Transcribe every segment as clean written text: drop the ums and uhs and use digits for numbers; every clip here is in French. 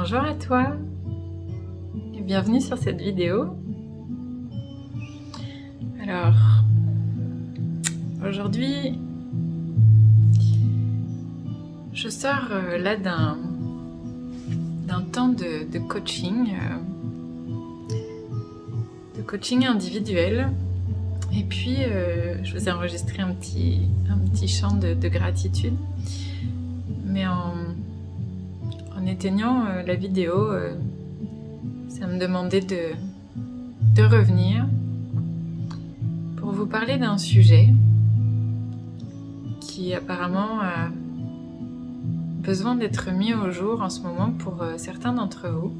Bonjour à toi et bienvenue sur cette vidéo. Alors, aujourd'hui, je sors là d'un temps de coaching individuel. Et puis, je vous ai enregistré un petit chant de gratitude. Mais en éteignant la vidéo, ça me demandait de revenir pour vous parler d'un sujet qui apparemment a besoin d'être mis au jour en ce moment pour certains d'entre vous.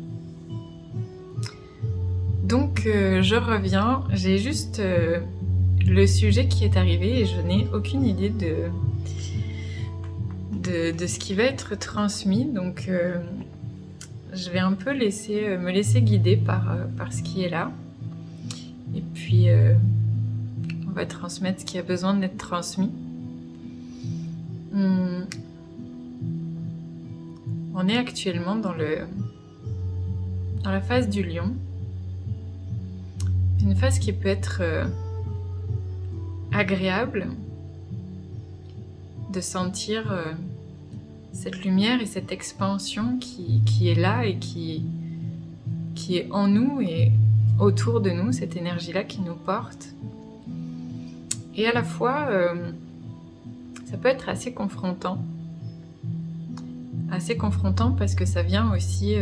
Donc je reviens, j'ai juste le sujet qui est arrivé et je n'ai aucune idée de ce qui va être transmis. Donc je vais un peu me laisser guider par ce qui est là. Et puis on va transmettre ce qui a besoin d'être transmis. On est actuellement dans la phase du lion. Une phase qui peut être agréable de sentir cette lumière et cette expansion qui est là et qui est en nous et autour de nous, cette énergie-là qui nous porte. Et à la fois, ça peut être assez confrontant parce que ça vient aussi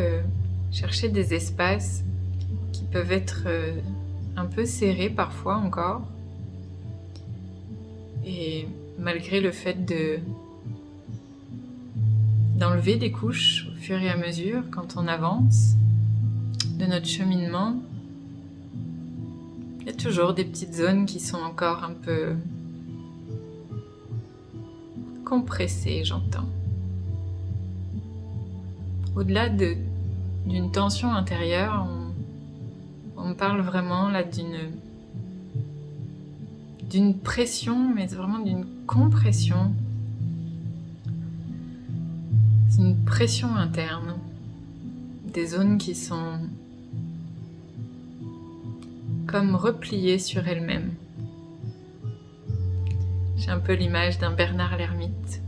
chercher des espaces qui peuvent être un peu serrés parfois encore. Et malgré le fait d'enlever des couches au fur et à mesure quand on avance de notre cheminement, il y a toujours des petites zones qui sont encore un peu compressées, j'entends. Au-delà d'une tension intérieure, on parle vraiment là d'une pression, mais vraiment d'une compression. C'est une pression interne, des zones qui sont comme repliées sur elles-mêmes. J'ai un peu l'image d'un Bernard l'ermite.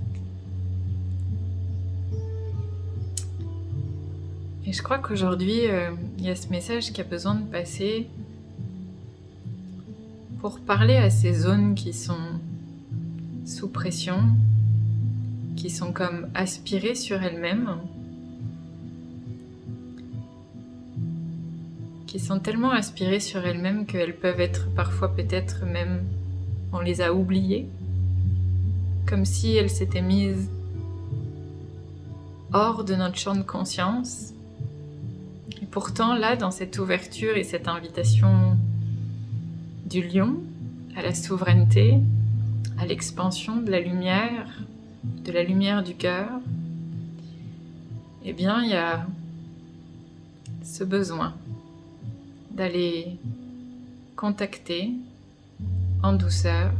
Et je crois qu'aujourd'hui, il y a ce message qui a besoin de passer pour parler à ces zones qui sont sous pression, qui sont comme aspirées sur elles-mêmes, qui sont tellement aspirées sur elles-mêmes qu'elles peuvent être parfois peut-être même, on les a oubliées, comme si elles s'étaient mises hors de notre champ de conscience. Et pourtant là, dans cette ouverture et cette invitation du lion à la souveraineté, à l'expansion de la lumière du cœur, eh bien il y a ce besoin d'aller contacter en douceur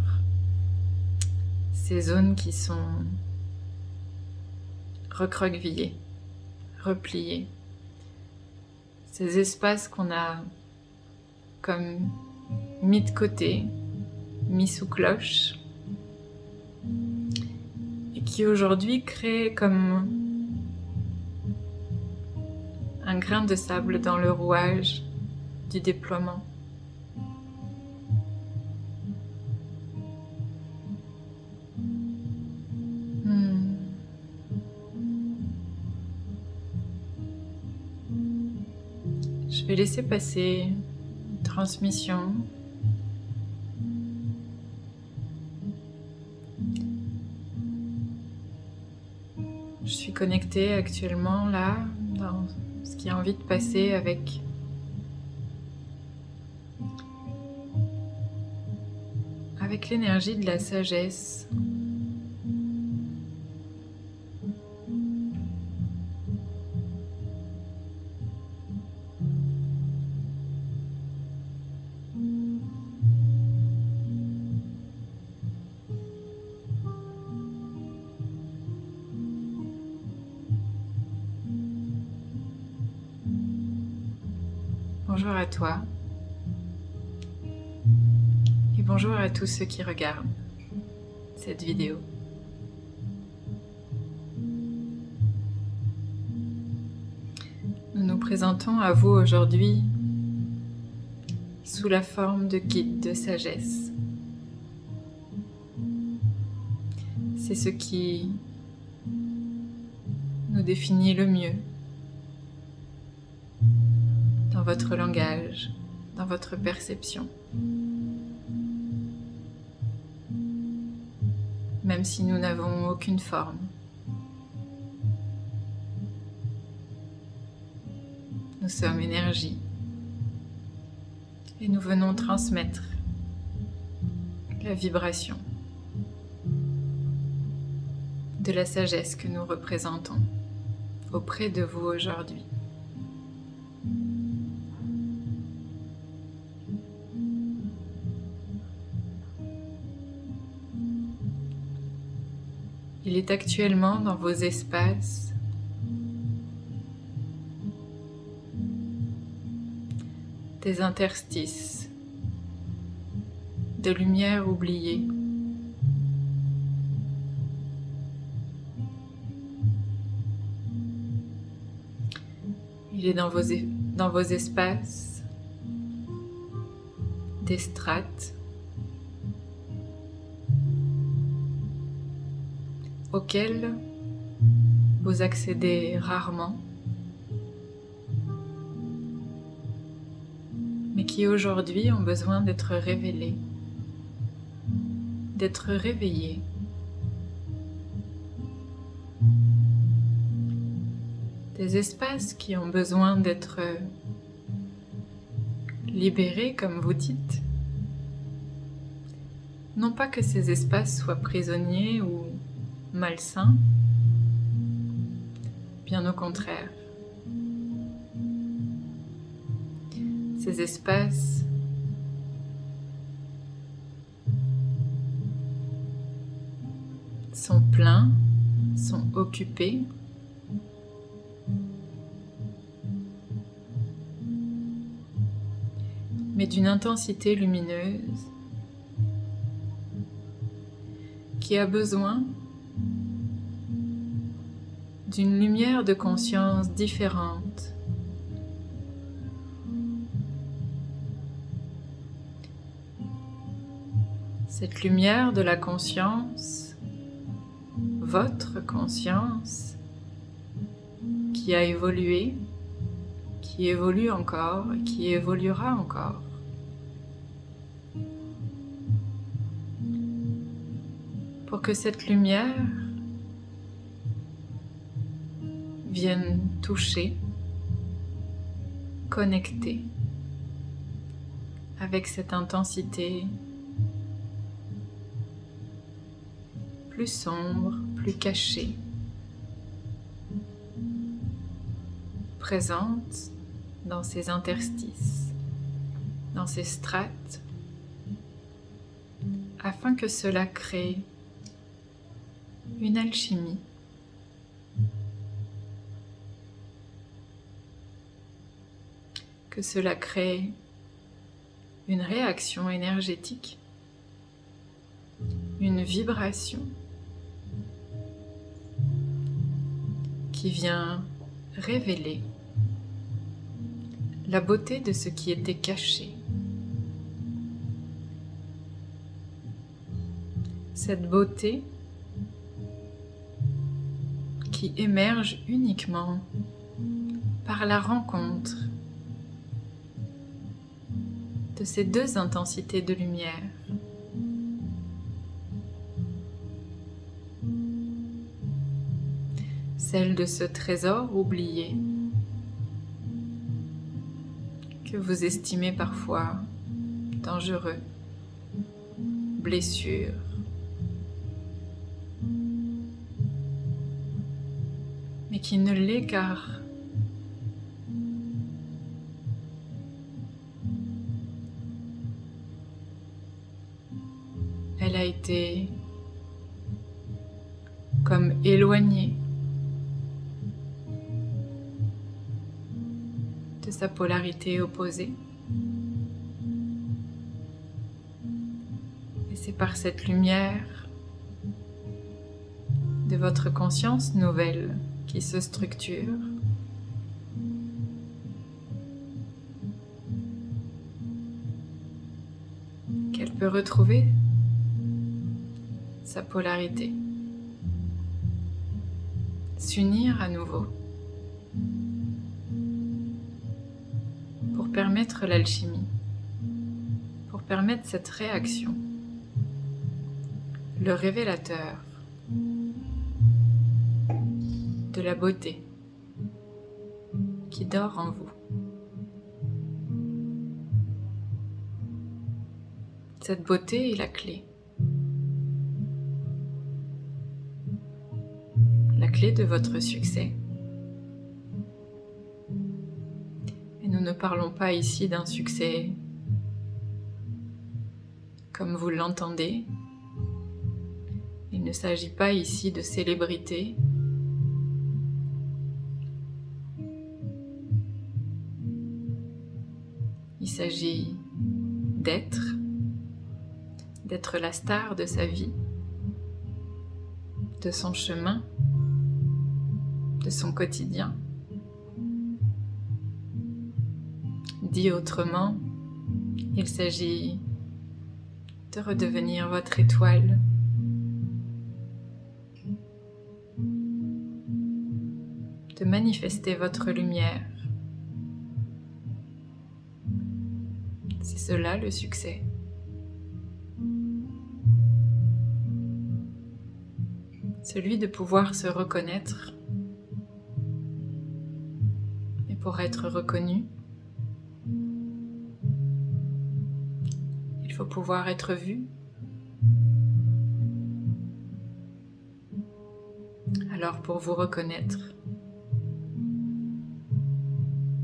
ces zones qui sont recroquevillées, repliées, ces espaces qu'on a comme mis de côté, mis sous cloche, et qui aujourd'hui créent comme un grain de sable dans le rouage du déploiement. Je vais laisser passer une transmission. Je suis connectée actuellement là, dans ce qui a envie de passer avec l'énergie de la sagesse. Bonjour à toi et bonjour à tous ceux qui regardent cette vidéo. Nous nous présentons à vous aujourd'hui sous la forme de guides de sagesse. C'est ce qui nous définit le mieux dans votre langage, dans votre perception. Même si nous n'avons aucune forme. Nous sommes énergie et nous venons transmettre la vibration de la sagesse que nous représentons auprès de vous aujourd'hui. Il est actuellement dans vos espaces des interstices de lumière oubliée. Il est dans vos espaces des strates auxquelles vous accédez rarement, mais qui aujourd'hui ont besoin d'être révélés, d'être réveillés. Des espaces qui ont besoin d'être libérés, comme vous dites. Non pas que ces espaces soient prisonniers ou malsains, bien au contraire. Ces espaces sont pleins, sont occupés mais d'une intensité lumineuse qui a besoin d'une lumière de conscience différente. Cette lumière de la conscience, votre conscience, qui a évolué, qui évolue encore et qui évoluera encore. Pour que cette lumière vienne toucher, connecter avec cette intensité plus sombre, plus cachée, présente dans ces interstices, dans ces strates, afin que cela crée une alchimie. Que cela crée une réaction énergétique, une vibration qui vient révéler la beauté de ce qui était caché. Cette beauté qui émerge uniquement par la rencontre de ces deux intensités de lumière. Celle de ce trésor oublié que vous estimez parfois dangereux, blessure, mais qui ne l'est car elle a été comme éloignée de sa polarité opposée. Et c'est par cette lumière de votre conscience nouvelle qui se structure qu'elle peut retrouver sa polarité, s'unir à nouveau pour permettre l'alchimie, pour permettre cette réaction, le révélateur de la beauté qui dort en vous. Cette beauté est la clé de votre succès. Et nous ne parlons pas ici d'un succès comme vous l'entendez. Il ne s'agit pas ici de célébrité. Il s'agit d'être la star de sa vie, de son chemin, de son quotidien. Dit autrement, il s'agit de redevenir votre étoile, de manifester votre lumière. C'est cela le succès. Celui de pouvoir se reconnaître. Et pour être reconnu, il faut pouvoir être vu. Alors pour vous reconnaître,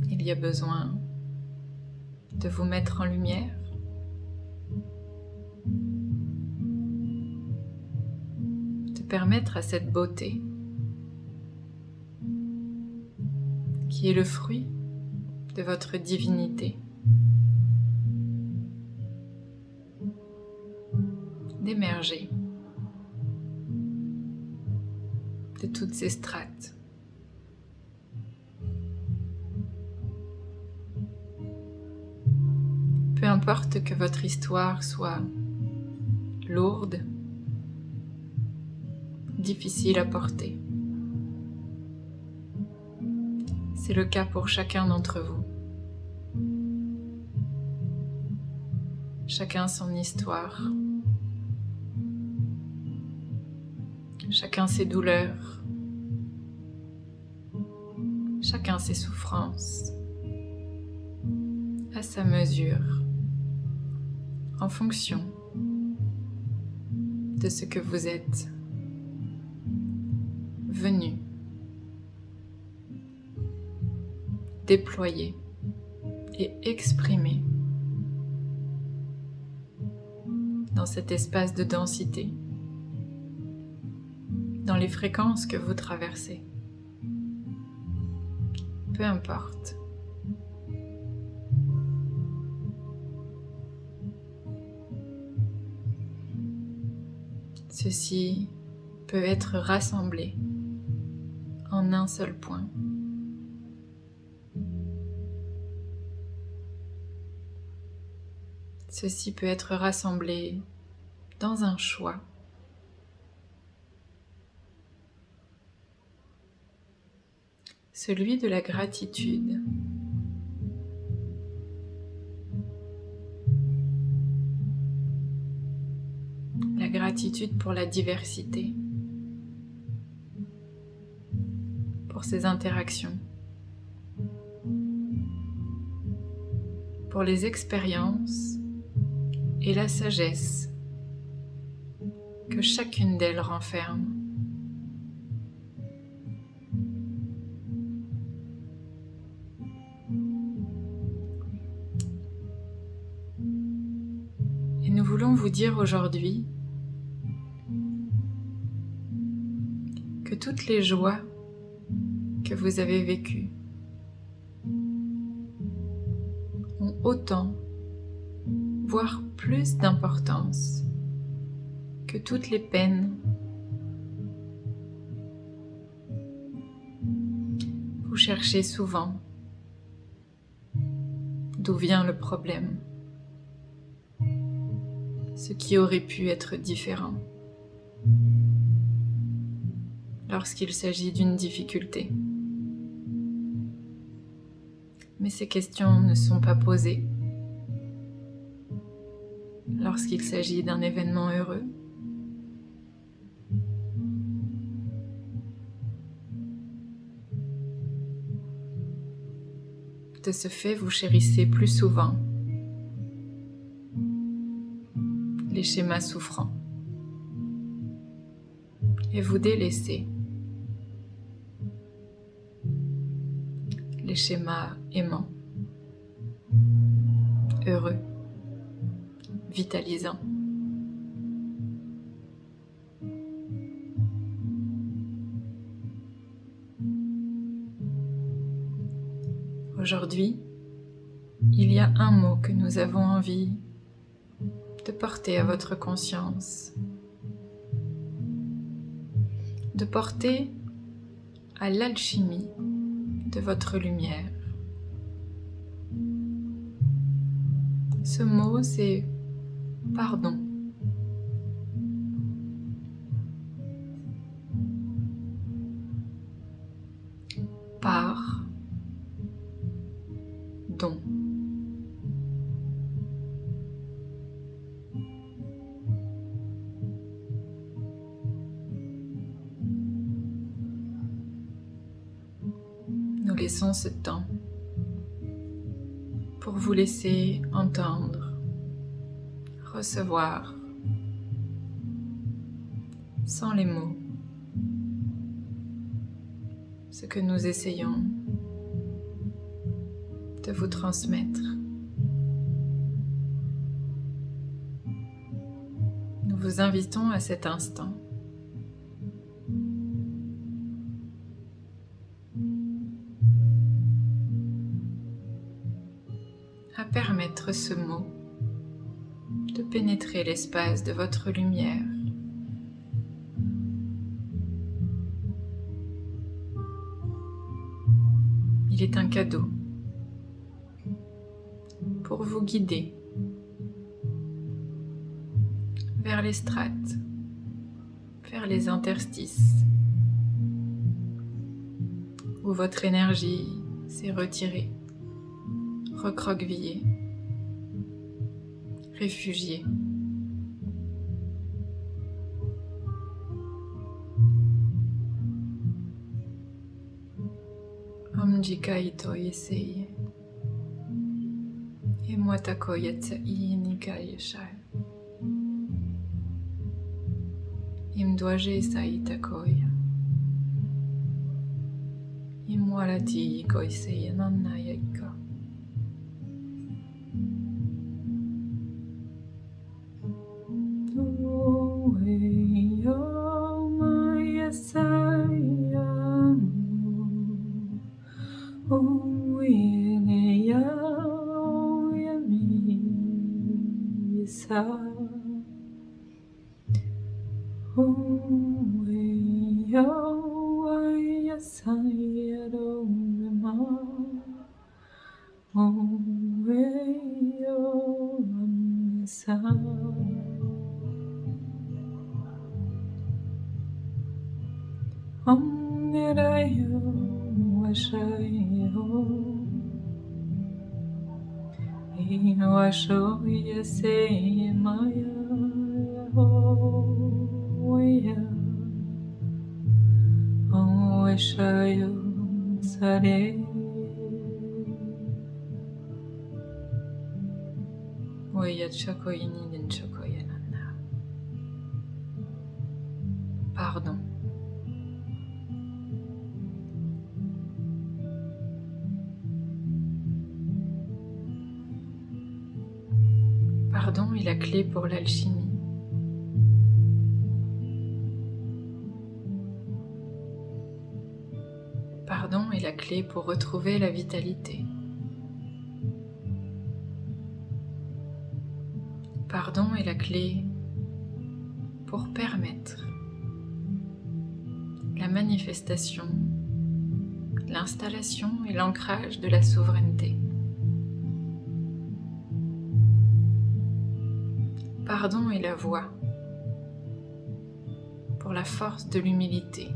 il y a besoin de vous mettre en lumière, de permettre à cette beauté qui est le fruit de votre divinité d'émerger de toutes ces strates. Peu importe que votre histoire soit lourde, difficile à porter. C'est le cas pour chacun d'entre vous. Chacun son histoire. Chacun ses douleurs. Chacun ses souffrances. À sa mesure. En fonction de ce que vous êtes venu déployer et exprimer dans cet espace de densité, dans les fréquences que vous traversez. Peu importe. Ceci peut être rassemblé en un seul point. Ceci peut être rassemblé dans un choix. Celui de la gratitude. La gratitude pour la diversité, pour ces interactions, pour les expériences et la sagesse que chacune d'elles renferme. Et nous voulons vous dire aujourd'hui que toutes les joies que vous avez vécues, autant, voire plus d'importance que toutes les peines. Vous cherchez souvent d'où vient le problème, ce qui aurait pu être différent lorsqu'il s'agit d'une difficulté. Mais ces questions ne sont pas posées lorsqu'il s'agit d'un événement heureux. De ce fait, vous chérissez plus souvent les schémas souffrants et vous délaissez les schémas aimants, heureux, vitalisants. Aujourd'hui, il y a un mot que nous avons envie de porter à votre conscience, de porter à l'alchimie de votre lumière. Ce mot, c'est pardon. Pardon. Nous laissons ce temps pour vous laisser entendre, recevoir, sans les mots, ce que nous essayons de vous transmettre. Nous vous invitons à cet instant à permettre ce mot de pénétrer l'espace de votre lumière. Il est un cadeau pour vous guider vers les strates, vers les interstices où votre énergie s'est retirée, recroquevillée, réfugiée. Amjikai toyeseye, et moi takoyatsa inikayeshai. Imdoaje sai takoya. Imwalati koiseye nannayaika. Washo yase maya hoya Oeshayo sare Oya chakoyini den chokoyanana. Pardon. Pardon est la clé pour l'alchimie. Pardon est la clé pour retrouver la vitalité. Pardon est la clé pour permettre la manifestation, l'installation et l'ancrage de la souveraineté. Pardon est la voie pour la force de l'humilité.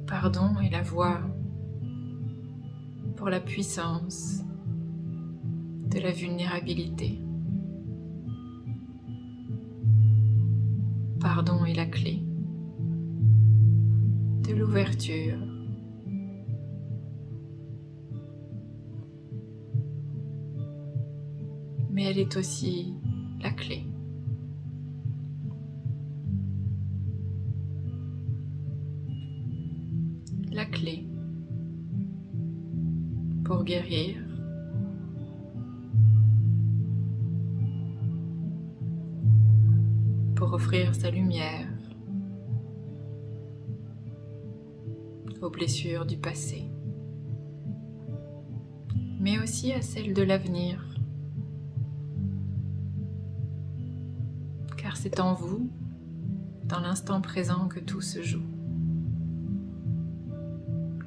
Pardon est la voie pour la puissance de la vulnérabilité. Pardon est la clé de l'ouverture, mais elle est aussi la clé pour guérir, pour offrir sa lumière aux blessures du passé, mais aussi à celles de l'avenir, car c'est en vous, dans l'instant présent, que tout se joue.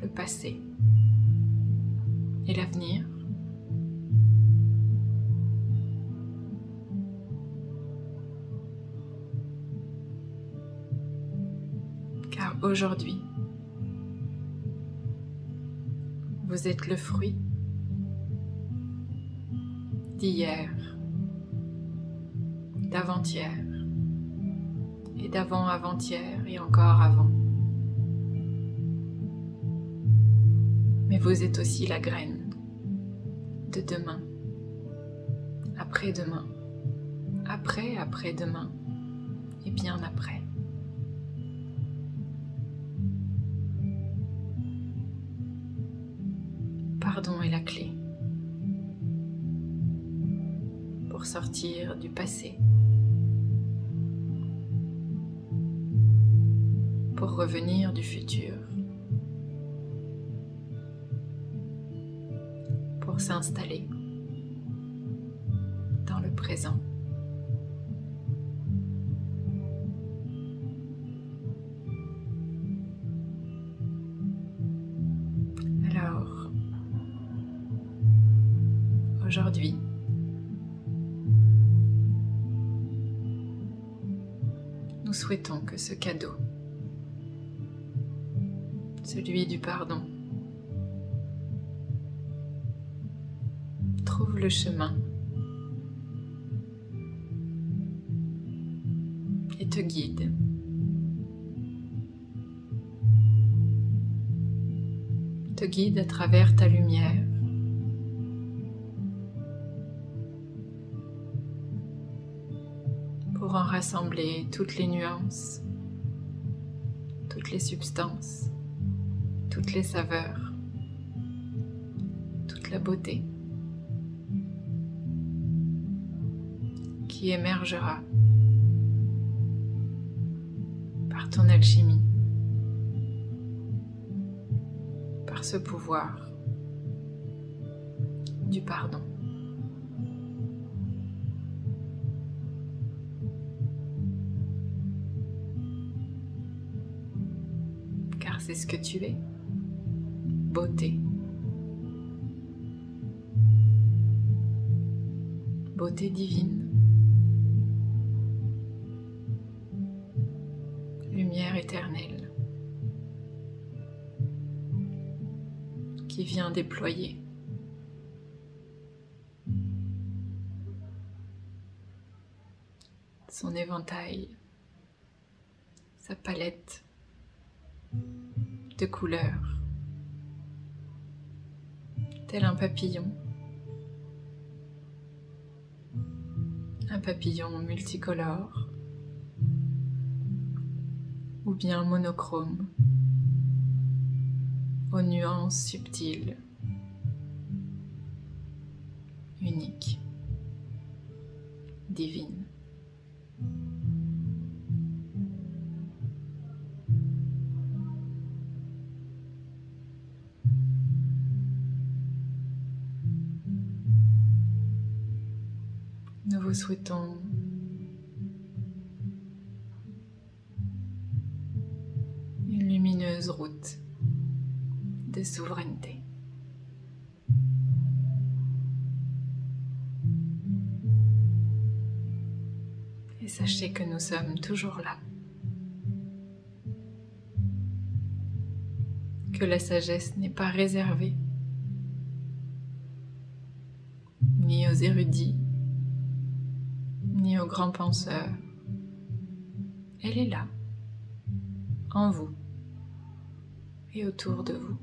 Le passé et l'avenir, car aujourd'hui, vous êtes le fruit d'hier, d'avant-hier et d'avant-avant-hier et encore avant. Mais vous êtes aussi la graine de demain, après-demain, après-après-demain et bien après. Pardon est la clé pour sortir du passé, pour revenir du futur, pour s'installer dans le présent. Alors, aujourd'hui, nous souhaitons que ce cadeau, celui du pardon, trouve le chemin et te guide. Te guide à travers ta lumière. Pour en rassembler toutes les nuances, toutes les substances, toutes les saveurs, toute la beauté qui émergera par ton alchimie, par ce pouvoir du pardon. Car c'est ce que tu es, beauté. Beauté divine, lumière éternelle, qui vient déployer son éventail, sa palette de couleurs, tel un papillon multicolore ou bien monochrome, aux nuances subtiles, uniques, divines. vous souhaitons une lumineuse route de souveraineté. Et sachez que nous sommes toujours là. Que la sagesse n'est pas réservée ni aux érudits, ni aux grands penseurs. Elle est là, en vous et autour de vous.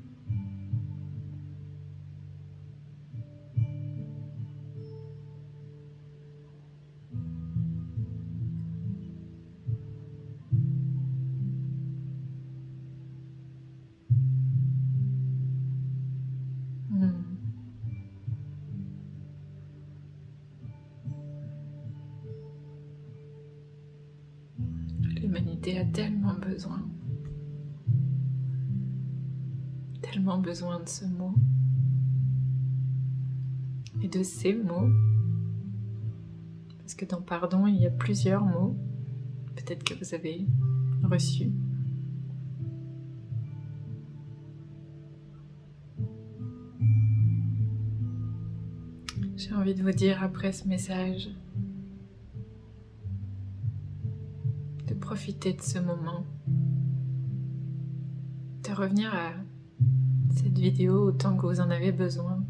L'humanité a tellement besoin de ce mot et de ces mots, parce que dans pardon, il y a plusieurs mots, peut-être que vous avez reçu. J'ai envie de vous dire après ce message de profiter de ce moment, de revenir à cette vidéo autant que vous en avez besoin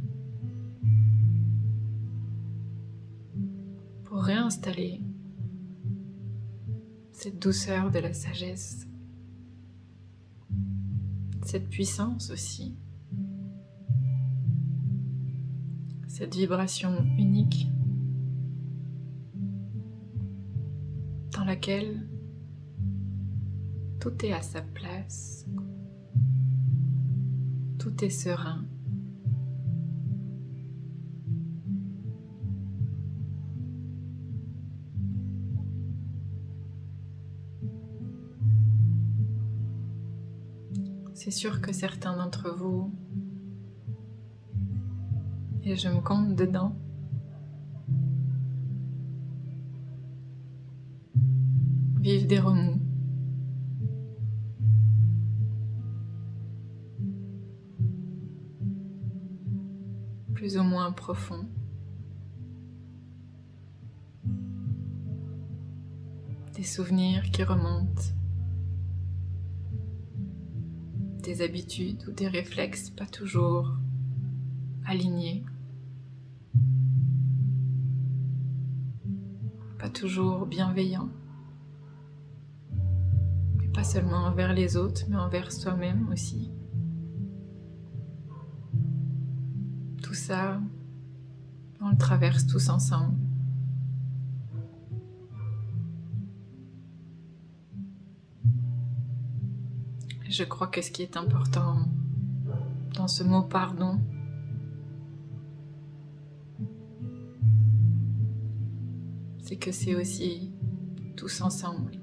pour réinstaller cette douceur de la sagesse, cette puissance aussi, cette vibration unique dans laquelle tout est à sa place, tout est serein. C'est sûr que certains d'entre vous, et je me compte dedans, vivent des remous. Plus ou moins profonds. Des souvenirs qui remontent. Des habitudes ou des réflexes pas toujours alignés. Pas toujours bienveillants. Et pas seulement envers les autres, mais envers soi-même aussi. Tout ça, on le traverse tous ensemble. Je crois que ce qui est important dans ce mot pardon, c'est que c'est aussi tous ensemble.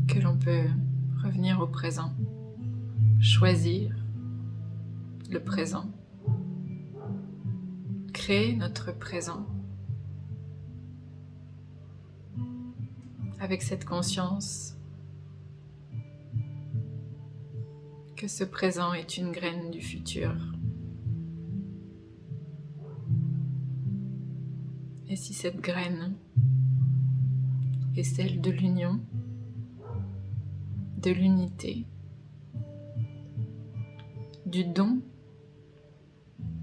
Que l'on peut revenir au présent, choisir le présent, créer notre présent avec cette conscience que ce présent est une graine du futur. Et si cette graine est celle de l'union, de l'unité, du don,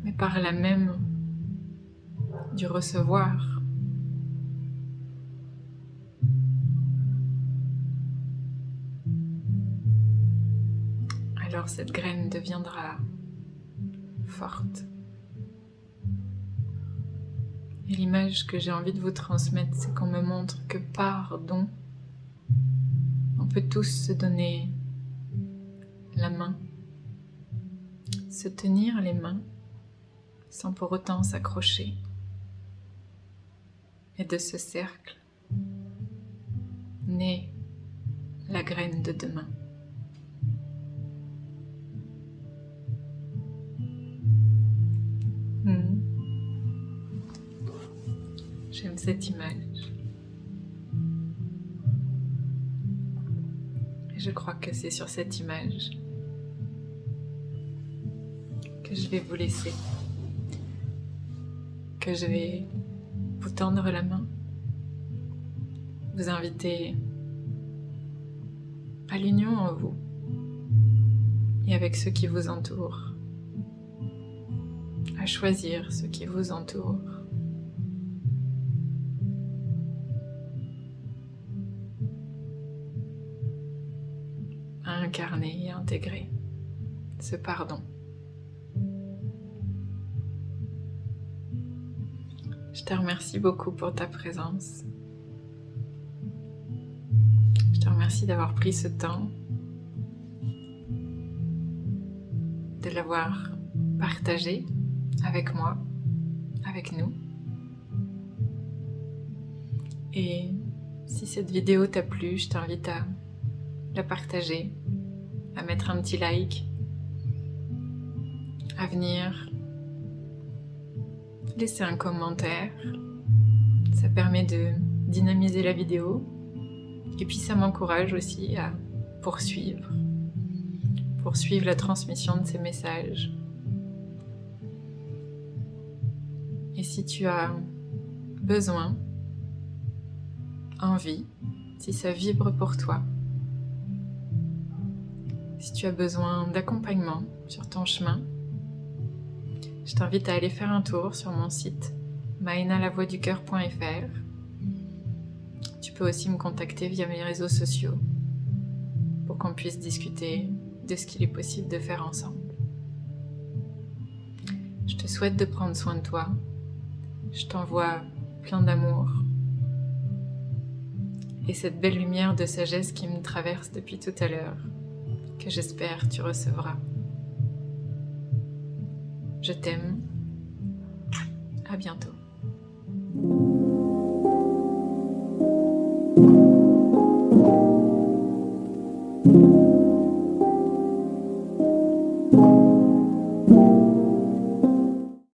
mais par là même du recevoir, alors cette graine deviendra forte. Et l'image que j'ai envie de vous transmettre, c'est qu'on me montre que par don, on peut tous se donner la main, se tenir les mains, sans pour autant s'accrocher. Et de ce cercle naît la graine de demain. J'aime cette image. Et je crois que c'est sur cette image que je vais vous laisser, que je vais vous tendre la main, vous inviter à l'union en vous et avec ceux qui vous entourent, à choisir ceux qui vous entourent. À incarner et intégrer ce pardon. Je te remercie beaucoup pour ta présence. Je te remercie d'avoir pris ce temps, de l'avoir partagé avec moi, avec nous. Et si cette vidéo t'a plu, je t'invite à la partager, à mettre un petit like, à venir laisser un commentaire. Ça permet de dynamiser la vidéo et puis ça m'encourage aussi à poursuivre la transmission de ces messages. Et si tu as besoin, envie, si ça vibre pour toi, si tu as besoin d'accompagnement sur ton chemin, je t'invite à aller faire un tour sur mon site maenalavoixducoeur.fr. Tu peux aussi me contacter via mes réseaux sociaux pour qu'on puisse discuter de ce qu'il est possible de faire ensemble. Je te souhaite de prendre soin de toi. Je t'envoie plein d'amour et cette belle lumière de sagesse qui me traverse depuis tout à l'heure, que j'espère tu recevras. Je t'aime. À bientôt.